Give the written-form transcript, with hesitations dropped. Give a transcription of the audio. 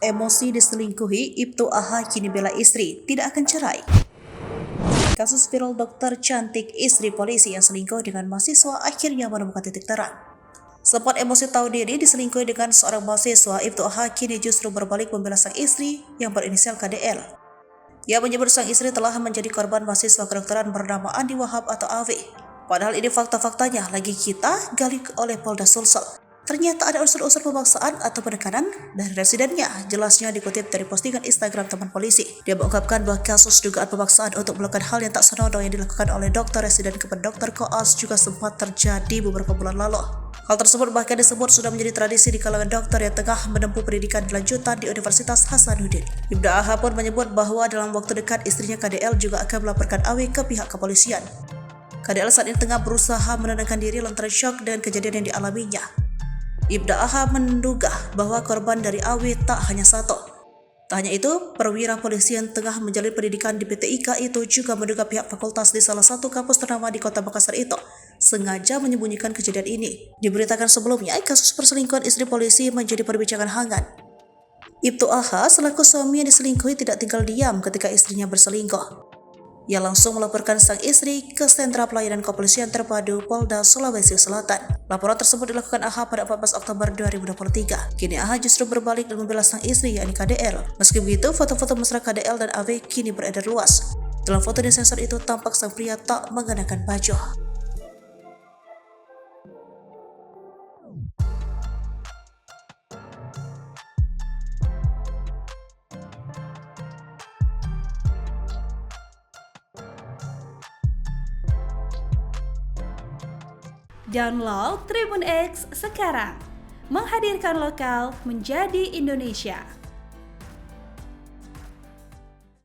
Emosi diselingkuhi, Ibtu AH kini bela istri, tidak akan cerai. Kasus viral dokter cantik istri polisi yang selingkuh dengan mahasiswa akhirnya menemukan titik terang. Sempat emosi tahu diri diselingkuhi dengan seorang mahasiswa, Ibtu AH kini justru berbalik membela sang istri yang berinisial KDL. Ia menyebut sang istri telah menjadi korban mahasiswa kedokteran bernama Andi Wahab atau AW. Padahal ini fakta-faktanya lagi kita gali oleh Polda Sulsel. Ternyata ada unsur-unsur pemaksaan atau penekanan dari residennya, jelasnya dikutip dari postingan Instagram teman polisi. Dia mengungkapkan bahwa kasus dugaan pemaksaan untuk melakukan hal yang tak senonoh yang dilakukan oleh dokter residen kepada dokter koas juga sempat terjadi beberapa bulan lalu. Hal tersebut bahkan disebut sudah menjadi tradisi di kalangan dokter yang tengah menempuh pendidikan lanjutan di Universitas Hasanuddin. Ibtu AH pun menyebut bahwa dalam waktu dekat istrinya KDL juga akan melaporkan AW ke pihak kepolisian. KDL saat ini tengah berusaha menenangkan diri lantaran syok dengan kejadian yang dialaminya. Ibtu AH menduga bahwa korban dari AW tak hanya satu. Tak hanya itu, perwira polisi yang tengah menjalani pendidikan di PT IKA itu juga menduga pihak fakultas di salah satu kampus ternama di kota Makassar itu sengaja menyembunyikan kejadian ini. Diberitakan sebelumnya, kasus perselingkuhan istri polisi menjadi perbincangan hangat. Ibtu AH selaku suami yang diselingkuhi tidak tinggal diam ketika istrinya berselingkuh. Ia langsung melaporkan sang istri ke Sentra Pelayanan Kepolisian Terpadu Polda Sulawesi Selatan. Laporan tersebut dilakukan AH pada 14 Oktober 2023. Kini AH justru berbalik dan membela sang istri yakni KDL. Meski begitu, foto-foto mesra KDL dan AW kini beredar luas. Dalam foto disensor itu tampak sang pria tak mengenakan baju. Download Tribun X sekarang, menghadirkan lokal menjadi Indonesia.